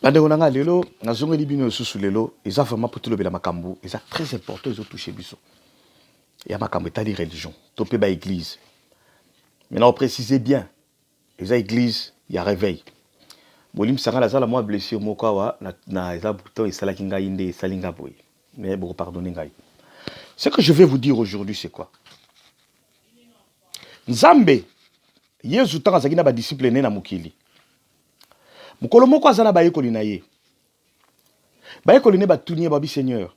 Bandegonanga lelo, nazonga libino sous lelo, ils ont vraiment pour tout le bela makambu, ils ont très important, ils ont touché biso. Il y a makambu tali religion, topé ba église. Maintenant on précisez bien, ils ont église, il y a réveil. Bolim sanga la sala moi blessé mo kawa na eza pourtant il sala kinga inde salinga boy. Mais bon pardonnez ngai. Ce que je vais vous dire aujourd'hui c'est quoi? Nzambe Yesu tanga zakina ba disciple na mukili. Mukolo moko azana ba yekoli na ye. Ba yekoli ne ba tunye ba bi Seigneur.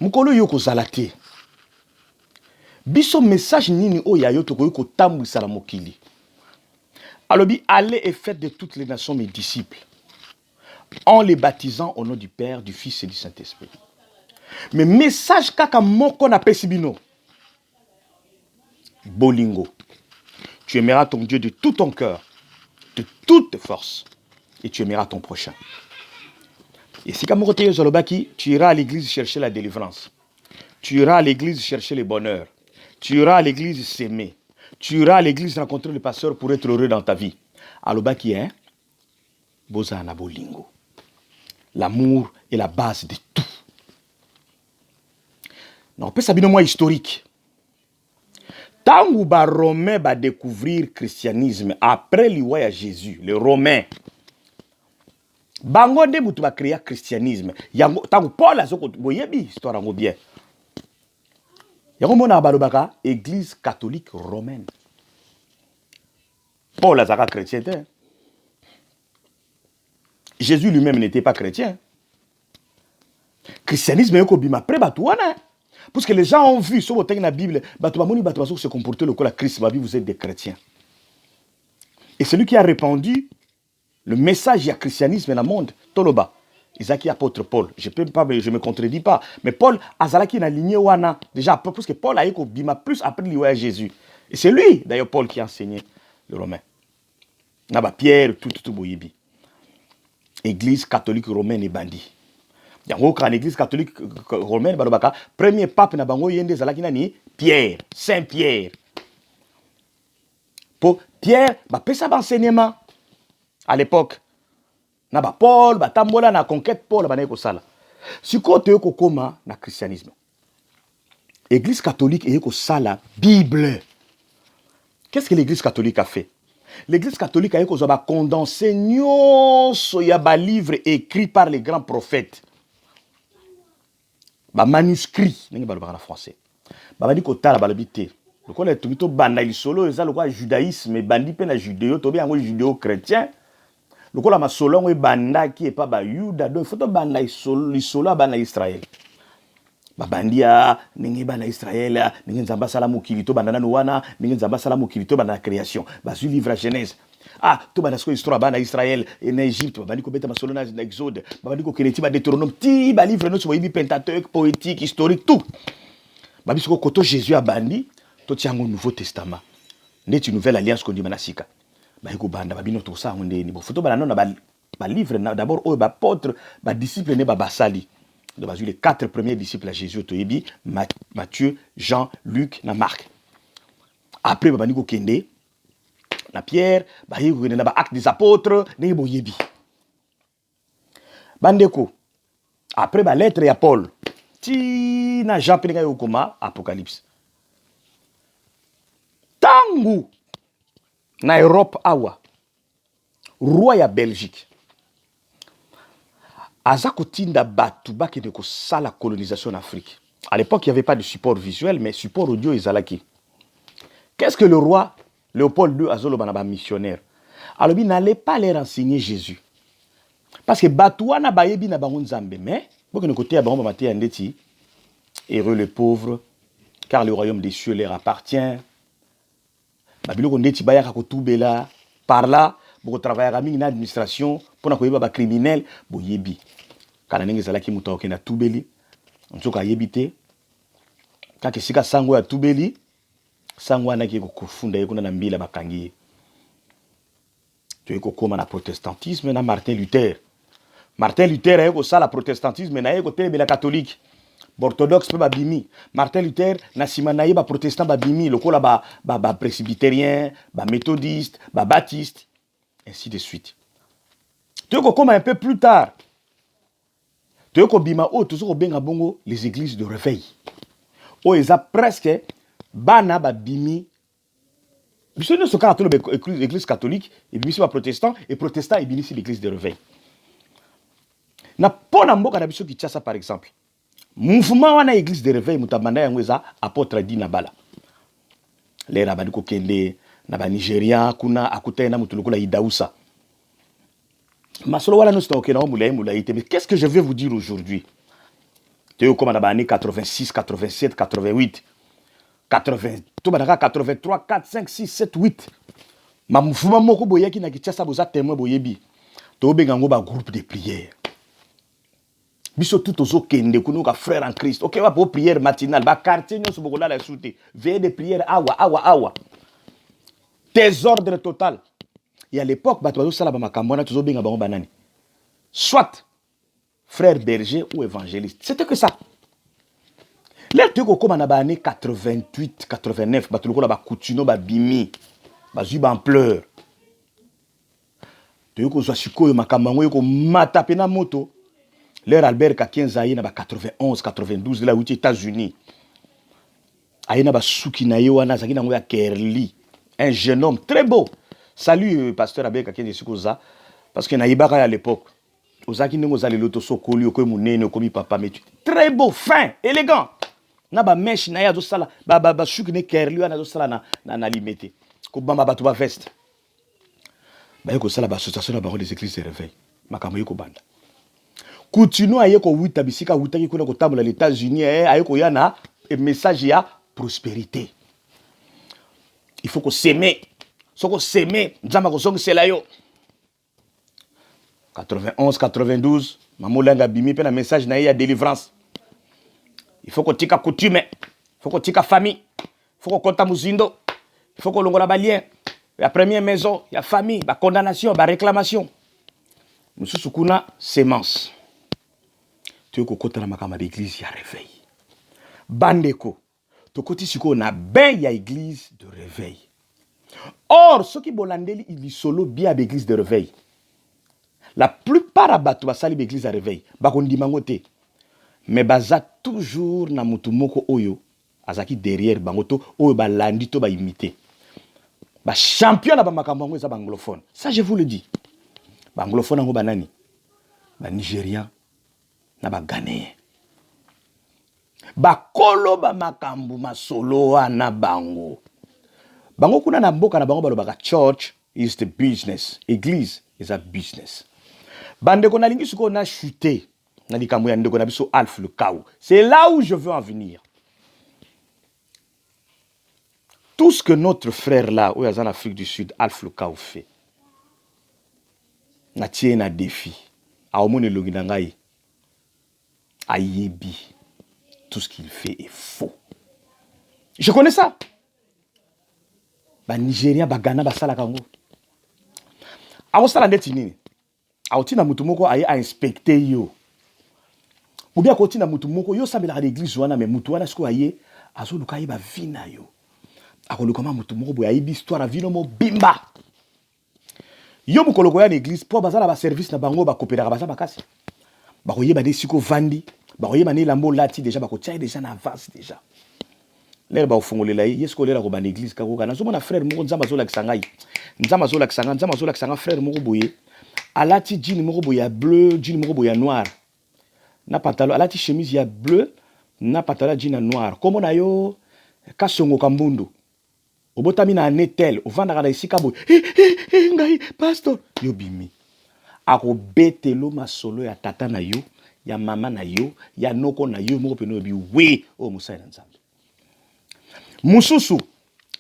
Mukolo yoko zalate. Biso message nini o ya yo to ko tambwisa la mokili. Alobi allez et faites de toutes les nations mes disciples en les baptisant au nom du Père, du Fils et du Saint-Esprit. Mais message kaka moko na pesibino. Bolingo. Tu aimeras ton Dieu de tout ton cœur, de toute force, et tu aimeras ton prochain. Et si tu iras à l'église chercher la délivrance. Tu iras à l'église chercher le bonheur. Tu iras à l'église s'aimer. Tu iras à l'église rencontrer le pasteur pour être heureux dans ta vie. Alobaki, hein? Bozana bolingo. L'amour est la base de tout. Non, peut savoir moi historique. Tant que les Romains va découvrir le christianisme après l'Iwa à Jésus, les Romains, bango de butu va créer le christianisme. Tant que Paul a zoko boyebi histoire ngo bien. Yango mona balobaka église catholique romaine. Paul a zaka chrétien. Jésus lui-même n'était pas chrétien. Christianisme est comme après batouana. Parce que les gens ont vu sur votre la Bible, se comporter le la Christ, vous êtes des chrétiens. Et celui qui a répandu le message du christianisme dans le monde, Toloba, Isaac apôtre Paul, je me contredis pas, mais Paul Azalaki n'a ligné wana déjà parce que Paul a eu bima plus après l'Iwa Jésus. Et c'est lui d'ailleurs Paul qui a enseigné le romain. Naba Pierre tout boyebi. Église catholique romaine et bandit. Yango kan église catholique romaine balobaka premier pape na bango yende zalaki nani Pierre, Saint Pierre. Pour Pierre ba pesa ba enseignement à l'époque. Na ba Paul ba tambola na conquête Paul ba neko sala. Siko te ko koma na christianisme. Église catholique e ko sala Bible. Qu'est-ce que l'église catholique a fait? L'église catholique a condensé ya ba livre écrit par les grands prophètes. Ba manuscrit ndenge balobaka na français. Ba bandi ko tala balobité. Lokola tubito banda lisolo eza lokwa judaïsme bandi pe na judéo to bien ngo judéo-chrétien. Lokola masolo ngo banda ki e pa ba yuda donc faut to banda lisolo bana Israël. Ba bandia ndenge bana Israël ndenge nzamba sala mokili to banda na wana ndenge nzamba sala mokili to banda création. Ba su livre Genèse. Ah, tout bana sko histoire bana Israël en Égypte, bani ko beta masolo na Exode, bani ko keleti ba Deutéronome, ti ba livre no so yibi Pentateuque, poétique, historique tout. Ba biso ko koto Jésus a bandi, to tiango Nouveau Testament. Neti nouvelle alliance ko di manasika. Ba ko banda ba bino to sa ngonde ni bo photo bana na ba livre d'abord o ba apôtre, ba disciple ne ba basali. De ba les 4 premiers disciples à Jésus to yibi Matthieu, Jean, Luc, na Marc. Après ba bani ko kende na Pierre, ba acte des apôtres, ne boyebi. Bandeko. Après ba lettre ya Paul. Ti na Jean pelinga yokoma Apocalypse. Tangu na Europe awa. Roi ya Belgique. Azako tinda batu bakende ko sala colonisation en Afrique. À l'époque, il n'y avait pas de support visuel, mais support audio ezalaki. Qu'est-ce que le roi Léopold II Azolo banaba missionnaire. Alors il n'allait pas les renseigner Jésus. Parce que Batouana bayebi na bango nzambe mais beaucoup de côté à bango maté andeti heureux les pauvres car le royaume des cieux leur appartient. Babilo ndeti bayaka ko tubela par là beaucoup travailler à une administration pour na koyeba ba criminel boyebi. Kana ndenge zalaki muto okena tubeli. Nzoka yebite. Kake sika sango ya tubeli sangwana ki kufunda yekuna na mbila bakangi. Tu es koma na protestantisme na Martin Luther. Martin Luther ayeko sala protestantisme na yeko telebela catholique. Orthodoxe pe babimi. Martin Luther na sima na ye ba protestant babimi lokola ba presbytérien, ba méthodiste, ba baptiste ainsi de suite. Tu veux qu'on un peu plus tard. Tu veux qu'on bima oh toujours benga bongo les églises de réveil. Oh ils a presque bana ba bimi. Biso ne soka atolo l'église catholique et bimi ba protestant et protestant et bimi l'église de réveil. Na pona mboka na biso Kinshasa par exemple. Mouvement wana église de réveil mutabanda yango eza apôtre Dina Bala. Lera badi ko kende na ba Nigeria kuna akutena mutuluko la Idausa. Masolo wala no stoke na mula ite. Mais qu'est-ce que je vais vous dire aujourd'hui? Théo comme dans les années 86, 87, 88, 80, tout banaka 83, 4, 5, 6, 7, 8. Ma mouvement moko boyaki na Kinshasa boza témoin boyebi. To bengango ba groupe de prière. Biso tout ozo kende kuno ka frère en Christ. OK, va pour prière matinale, ba quartier nyoso bokola la souté. Veille de prière awa. Désordre total. Et à l'époque, bato bazo sala ba makambo na tozo benga bango banani. Soit frère berger ou évangéliste. C'était que ça. Là, tu es comme en année 88, 89, bato lokola ba coutuno ba bimi, ba zuba en pleurs. Tu es ko zo sikoyo makambo ngo ko mata pena moto. L'air Albert Kakenza aye na ba 91, 92 là où les États-Unis. Aye na ba suki na yo wana zaki na ngo ya Kerli. Un jeune homme très beau. Salut pasteur Albert Kakenza sikoza parce que na ibaka à l'époque. Ozaki ndenge ozali loto sokoli okoy munene okomi papa mais très beau, fin, élégant. Na ba mesh na ya zo sala ba suki ne Kerli wana zo sala na limité. Ko bamba bato ba veste. Ba yeko sala ba association na ba des églises de réveil. Makambo yeko banda. Continue à yeko wita bisika wita ki kuna kotambola les États-Unis ayeko yana message ya prospérité. Il faut qu'on s'aimer. Soko s'aimer, nzamba ko songi sela yo. 91, 92, mamolanga bimi pe na message na ya délivrance. Il faut qu'on tika coutume, il faut qu'on tika famille, il faut qu'on compta muzindo, il faut qu'on longola balien. La première maison, il y a famille, la condamnation, la réclamation. Monsieur Sukuna, sémence. Tu es côté de la l'église, il y a réveil. Bandeko, tu côté siko na ben il y a église de réveil. Or, ceux qui bolandeli ils solo bien à l'église de réveil. La plupart abato basali l'église de réveil. Bakondi mangote. Mais baza toujours na mutu moko oyo azaki derrière bangoto oyo balandi to ba imiter. Ba champion na ba makambo ngo eza ba anglophone. Ça je vous le dis. Ba anglophone ngo banani? Ba nigérien na ba ghanéen. Ba kolo ba makambo masolo na bango. Bango kuna na mboka na bango balobaka church is the business. Église is a business. Bande ko na lingi suko na chuté. Na likambo ya ndeko na biso Alf le Kaou. C'est là où je veux en venir. Tout ce que notre frère là, où en Afrique du Sud, Alf le Kaou fait, na tie na défi. A omone longi na ngai. Ayebi. Tout ce qu'il fait est faux. Je connais ça. Ba Nigeria, ba Ghana, ba sala kango. A osala ndeti nini? A otina mutu moko aye a inspecter yo. Ou bien kotina mutu moko yo sabela l'église wana mais mutu wana siko aye azo luka ye ba vina yo. Akolukama mutu moko boya yebi histoire vino mo bimba. Yo mukoloko ya l'église po bazala ba service na bango ba coopérer ba bakasi. Ba koyeba de siko vandi, ba koyeba ne lambo lati déjà ba ko tia déjà na avance déjà. Lere ba ofungolela ye yesko lera ko ba l'église ka ko kana zo mona frère moko nzamba zo la kisangai. Nzamba zo la kisanga frère moko boye. Alati jean moko boya bleu, jean moko boya noir. Na pantalon alati chemise ya bleu, na pantalon jean noir. Comme na yo kasongo kambundu. Obotami na netel, ovanda na isika boye. Ngai pastor yo bimi. Ako betelo masolo ya tata na yo, ya mama na yo, ya noko na yo moko peno bi we o musai na nzambe. Mususu,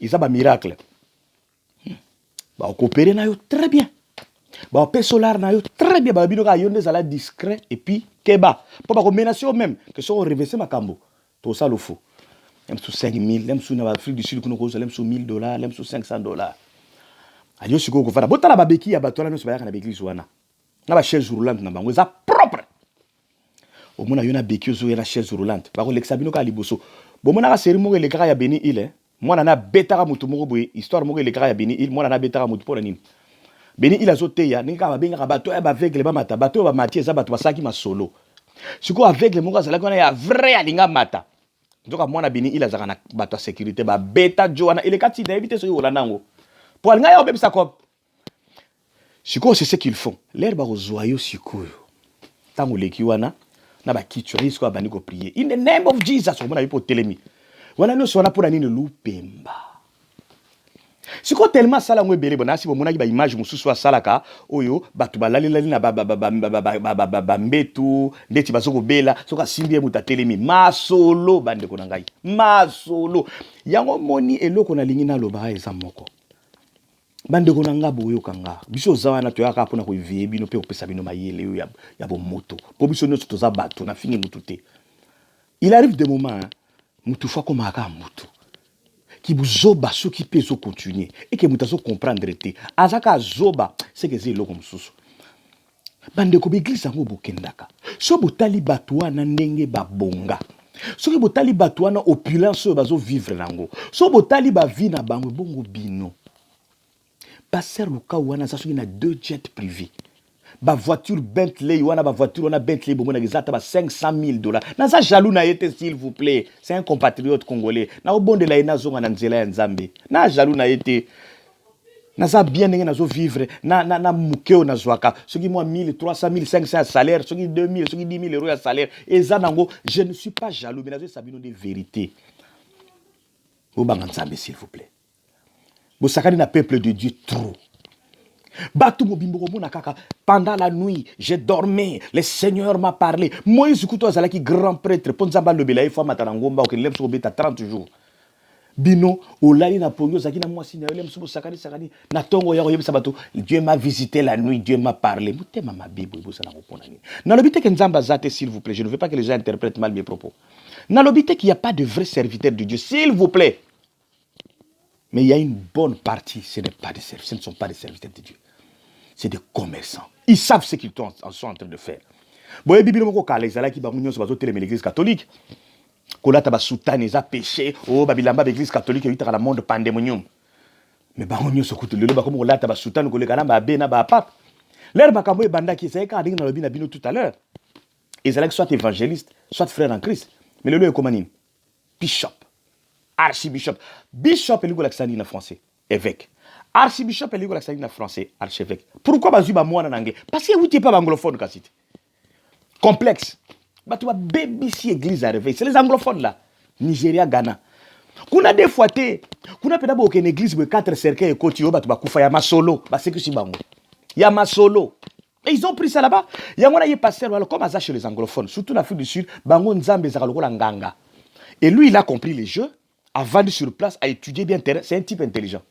ils ont un miracle. Ba coopérer na yo très bien. Ba paix solar na yo très bien. Ba bino ka yo ndezala discret et puis keba. Pour ba ko menacer même que so reverser makambo. To ça le faux. Même sous 5000, même sous na Afrique du Sud kuno ko même sous $1000, même sous $500. Ayo siko ko fara. Botala ba beki ya batola no so ba ya na église wana. Na ba chaise roulante na bango za propre. Au mona yo na beki zo ya na chaise roulante. Ba ko lexa bino ka liboso. Bon mona ka série mo le kaka ya Beni Hill. Moi na betara mutu moko boye histoire moko le kaka ya Beni Hill. Moi na betara mutu pour nini. Beni il a sauté ya ninga ba benga bato e ba aveugle ba mata bato ba mati eza bato basaki ma solo. Siko aveugle moko azala kona ya vrai alinga mata. Donc mwana beni il azaka na bato sécurité ba beta joana il kati na éviter soki olanda ngo. Pour alinga yo bebisa ko. Siko c'est ce qu'ils font. L'air ba rozoyo siko. Tango leki wana na ba kituri siko abandi ko prier. In the name of Jesus on a po telemi. Wana no sona pour nini lupemba. Si ko tellement sala ngwe bele bona si bomona ki ba image mususu wa salaka oyo batu balali na ba mbetu ndeti bazoko bela soka simbi muta telemi masolo bande ko ngai masolo yango moni eloko na lingi na loba eza moko bande ko nanga boyo kanga biso zawana to yaka pona ko vie bino pe opesa bino mayele yo ya bo moto po biso no toza batu na fingi mutu te. Il arrive des moments mutu fa ko maka mutu qui vous zoba ceux qui peuvent continuer et que vous devez comprendre te azaka zoba c'est que c'est comme sous bande ko église ngo bokendaka so botali batwa na ndenge babonga so que botali batwa na opulence bazo vivre nango so botali ba vie na bango bongo bino passer luka wana sa soki na 2 jets privés ba voiture Bentley wana ba voiture wana Bentley bomo na exacta ba $500,000 na za jaloux na yete s'il vous plaît c'est un compatriote congolais na obonde la ina zonga na nzela ya nzambe na jaloux na yete na za bien ndenge na zo vivre na mukeo na zwaka soki moi 1000 300 1500 salaire soki 2000 soki 10,000 euros ya salaire eza nango je ne suis pas jaloux mais na zo sabino de vérité obanga nzambe s'il vous plaît bo sakani na peuple de Dieu trop. Pendant la nuit, j'ai dormi. Le Seigneur m'a parlé. Moïse Kouto Azalaki, grand prêtre, Ponzamba Lobela, il faut matarangomba, qui lève sur bêta 30 jours. Bino, Olali na Ponyo, Zakina Mwasina, Sakani Sakani, Natongo Yaroyem Sabato. Dieu m'a visité la nuit, Dieu m'a parlé. Moutez ma Bible, vous savez, dans l'obité que Zate, s'il vous plaît, je ne veux pas que les gens interprètent mal mes propos. Dans l'obité qu'il n'y a pas de vrais serviteurs de Dieu, s'il vous plaît. Mais il y a une bonne partie, ce ne sont pas des serviteurs de Dieu. C'est des commerçants. Ils savent ce qu'ils sont en train de faire. Bon, et Bibi Moko Kale, Zala qui Bamunyo, c'est l'église catholique. Kola Taba Soutane, ils ont péché. Oh, Babilamba, l'église catholique, il y a le monde pandémonium. Mais Bamunyo, ce coup, le Bakomo, Kola Taba Soutane, Kola Kanamba, Bena, Bapape. L'air Bakambo et Banda qui s'est écarté dans le Binabino tout à l'heure. Ils allaient soit évangélistes, soit frères en Christ. Mais le lieu est comment? Bishop. Archibishop. Bishop est l'accent en français. Évêque. Archibishop est l'accent en français. Archevêque. Pourquoi bazu ba moi en anglais? Parce que vous n'êtes pas anglophone quand complexe. Bah tu vas BBC église à réveil. C'est les anglophones là. Nigeria, Ghana. Kuna des fois té. Kuna peut d'abord qu'une église de 4 cercueils et côté bah tu vas koufa ya masolo. Bah c'est que si bango. Ya masolo. Et ils ont pris ça là-bas. Il y a un pasteur comme ça chez les anglophones, surtout en Afrique du Sud, bango nzambe zakalokola nganga. Et lui il a compris les jeux. A vendu sur place, à étudier bien terrain, c'est un type intelligent.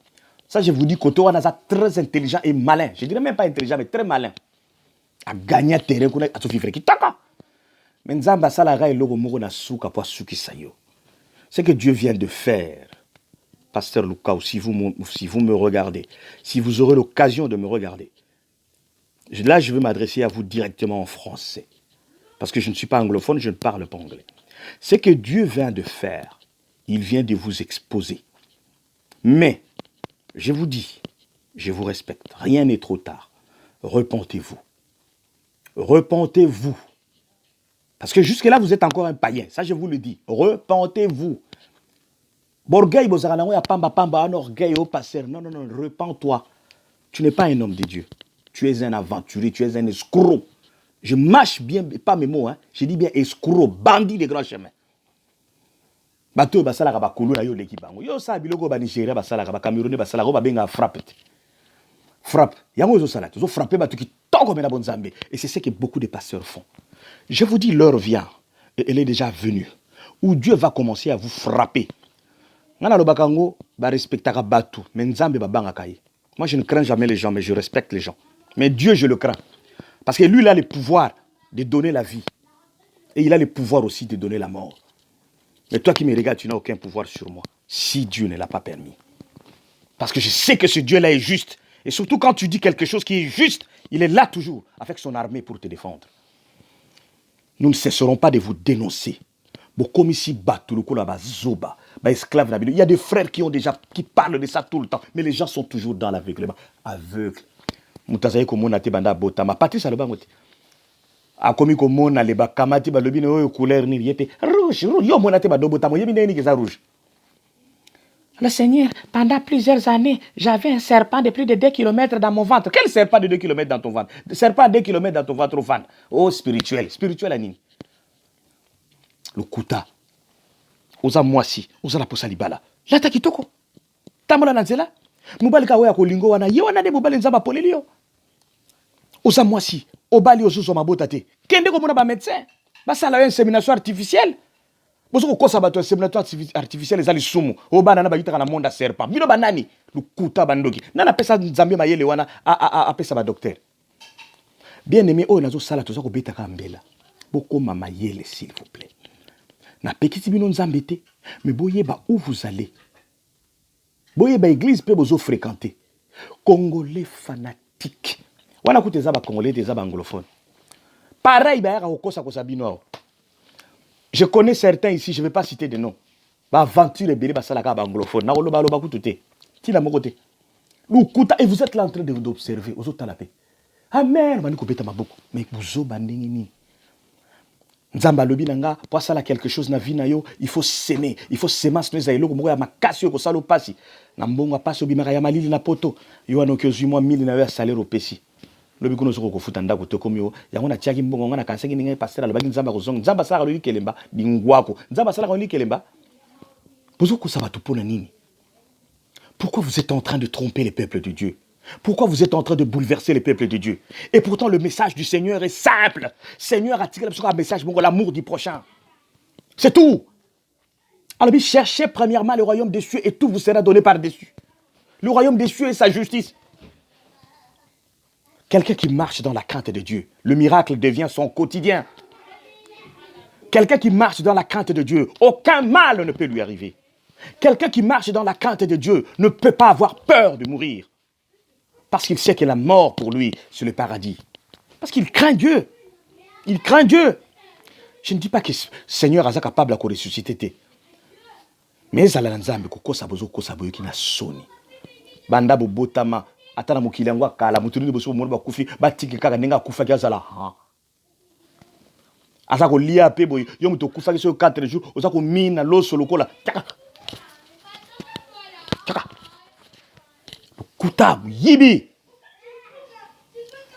Ça, je vous dis, Koto Wanaza, très intelligent et malin. Je dirais même pas intelligent, mais très malin. A gagné terrain, à tout vivre. Mais Nzamba Salara et Logo Moro na souka pour souki sayo. C'est que Dieu vient de faire. Pasteur Lucas, si vous me regardez, si vous aurez l'occasion de me regarder, là, je veux m'adresser à vous directement en français. Parce que je ne suis pas anglophone, je ne parle pas anglais. C'est que Dieu vient de faire. Il vient de vous exposer. Mais, je vous dis, je vous respecte, rien n'est trop tard. Repentez-vous. Repentez-vous. Parce que jusque-là, vous êtes encore un païen. Ça, je vous le dis. Repentez-vous. Borgay, bozarana, ya pamba pamba, un orgueil au passer. Non, non, non, repens-toi. Tu n'es pas un homme de Dieu. Tu es un aventurier, tu es un escroc. Je mâche bien, pas mes mots, hein. Je dis bien escroc, bandit des grands chemins. Bato basala ka bakolo na yo leki bango yo sa biloko ba Nigeria basala ka ba Cameroun basala ko ba benga frappe yango zo sala zo frapper bato ki toko mena bonzambe et c'est ce que beaucoup de pasteurs font. Je vous dis l'heure vient et elle est déjà venue où Dieu va commencer à vous frapper. Ngana lo bakango ba respectaka bato mais nzambe ba banga kai. Moi je ne crains jamais les gens mais je respecte les gens. Mais Dieu je le crains parce que lui il a le pouvoir de donner la vie et il a le pouvoir aussi de donner la mort. Mais toi qui me regardes, tu n'as aucun pouvoir sur moi. Si Dieu ne l'a pas permis. Parce que je sais que ce Dieu-là est juste. Et surtout quand tu dis quelque chose qui est juste, il est là toujours avec son armée pour te défendre. Nous ne cesserons pas de vous dénoncer. Comme ici, Zoba, esclave. Il y a des frères qui parlent de ça tout le temps. Mais les gens sont toujours dans l'aveuglement. Aveugles. Mutazaye komona te banda botama. Patrice alobango te. Akomi komona le bakamati balobi ne couleur ni yepe rouge yo mona te bado botama yebi ndeni ke za rouge. Le Seigneur, pendant plusieurs années, j'avais un serpent de plus de 2 km dans mon ventre. Quel serpent de 2 km dans ton ventre? Serpent de 2 km dans ton ventre au ventre. Oh, spirituel. Spirituel anini. Le kuta. Oza mwasi. Oza la posa libala. Lata kitoko. Tamola nanzela. Mubali ka wea kolingo wana. Ye wana de mubali nzamba poleli yo. Oza mwasi. Obali ozuzo mabota te. Kende ko mona ba médecin. Basala yo insémination artificielle. Bozoko kosa bato inséminatoire artificielle ezali sumu. Obana na bayitaka na monde serpent. Bino banani. Le kuta bandoki. Nana pesa nzambe mayele wana a pesa ba docteur. Bien aimé, oh nazo sala toza ko beta ka mbela. Boko mama yele s'il vous plaît. Na pekiti bino nzambe te, mais boyeba où vous allez. Boyeba église pe bozo fréquenter. Congolais fanatique. Wana kuti za ba congolais te za ba anglophone. Pareil ba yaka kokosa kosa bino. Je connais certains ici, je ne vais pas citer de noms. Ba aventure belé ba sala ka ba anglophone. Na loba loba kutute. Ti na moko te. Lukuta et vous êtes là en train d'observer ozo talape. Amen, bani ko beta maboko. Mais bozo bandingi ni. Nzamba lobi nanga pour ça quelque chose na vie na yo, il faut s'aimer, il faut s'aimer ce neza eloko moko ya makasi yo ko salo pasi. Na mbongo pasi obimaka ya malili na poto. Yo anoki ozimo 1000 na yo salaire opesi. Lobi kuno soko ko futa ndako to komi yo. Yango na tiaki mbongo ngana kansengi ninga pasteur lobi nzamba ko zonga. Nzamba sala lobi kelemba bingwako. Nzamba sala lobi kelemba. Bozo ko sabatu pona nini? Pourquoi vous êtes en train de tromper les peuples de Dieu? Pourquoi vous êtes en train de bouleverser les peuples de Dieu? Et pourtant, le message du Seigneur est simple. Seigneur a tiré un message, l'amour du prochain. C'est tout. Alors, cherchez premièrement le royaume des cieux et tout vous sera donné par-dessus. Le royaume des cieux et sa justice. Quelqu'un qui marche dans la crainte de Dieu, le miracle devient son quotidien. Quelqu'un qui marche dans la crainte de Dieu, aucun mal ne peut lui arriver. Quelqu'un qui marche dans la crainte de Dieu ne peut pas avoir peur de mourir. Parce qu'il sait que la mort pour lui, c'est le paradis. Parce qu'il craint Dieu. Il craint Dieu. Je ne dis pas que le Seigneur est capable de ressusciter. Mais il y a des gens qui ont soni. Banda botama atana mukili ngwa kala mutuni boso mo ba kufi batiki kaka nenga kufa kyazala ha. Asa ko lia pe boy yo muto kufa ke so 4 jours oza ko mina loso lokola. Chaka. Kuta yibi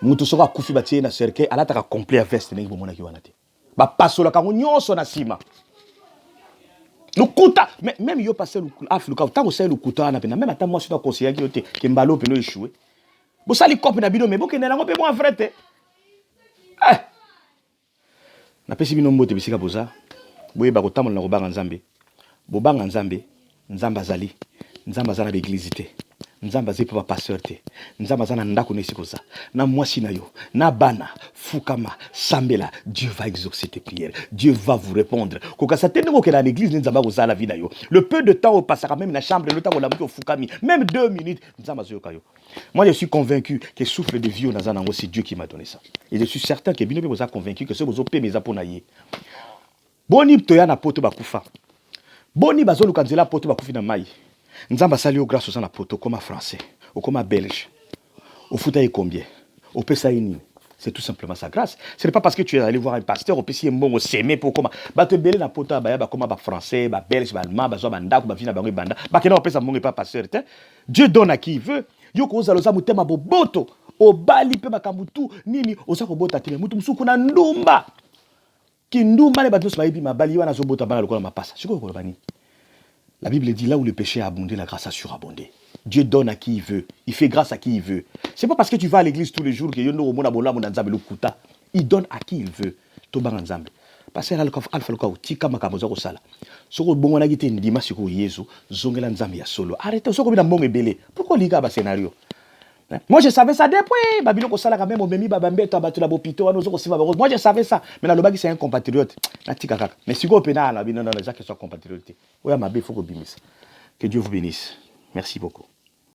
mutu soka kufi batie na cercle alata ka complet à veste nengi bomona ki wana te ba pasola ka nyonso na sima lukuta même yo passer Afrika tango c'est lukuta na pena même ata moi je dois conseiller ki yote ke mbalo peno échouer bo sali cop na bino me bo kende na ngo pe mo vrai te na pesi bino mbote bisika boza boye ba kotamola na ko banga nzambe bo banga nzambe nzamba zali nzamba zana be église te Nzamba zepe ba pasteur te. Nzamba zana ndako nesi koza. Na mwasi na yo, na bana, fukama, sambela, Dieu va exaucer tes prières. Dieu va vous répondre. Koka sa tende ko na l'église nzamba koza la vie na yo. Le peu de temps au passera même na chambre, le temps ko la muki fukami, même 2 minutes, nzamba zo kayo. Moi je suis convaincu que souffle de vie na zana ngo c'est Dieu qui m'a donné ça. Et je suis certain que binobe boza convaincu que ce bozo pe mes aponaye. Boni to ya na poto bakufa. Boni bazo lukanzela poto bakufi na mai. Nzamba sali au grâce aux na poto comme français ou comme belge. Au futa et combien? Au pesa ini. C'est tout simplement sa grâce. Ce n'est pas parce que tu es allé voir un pasteur au pesi mbongo s'aimer pour comment ba te belé na poto ba ya ba comme ba français, ba belge, ba allemand, ba zo ba ndako ba vina ba banda. Ba kena au pesa mbongo pas pasteur te. Dieu donne à qui il veut. Yo ko zaloza mutema boboto. O bali pe makambutu nini oza ko bota te mutu musuku na ndumba. Ki ndumba ne ba tous ba yibi mabali wana zo bota bana lokola mapasa. Siko ko bani. La Bible dit là où le péché a abondé, la grâce a surabondé. Dieu donne à qui il veut. Il fait grâce à qui il veut. C'est pas parce que tu vas à l'église tous les jours que il donne à qui il veut. Parce que Alpha Luka tika makamoza ko sala. Soko bongo na gite ndima siko Yesu zongela nzambe ya solo. Arrêtez soko bina mbongo ebele. Pourquoi liga ba scénario? Moi je savais ça depuis babilo ko sala quand même omemi babambeto abatu la bopito wana zoko siva moi je savais ça mais na lobaki c'est un compatriote na tika kaka mais siko pena na bino na les gens qui sont compatriotes oya mabe faut ko bimisa que Dieu vous bénisse merci beaucoup.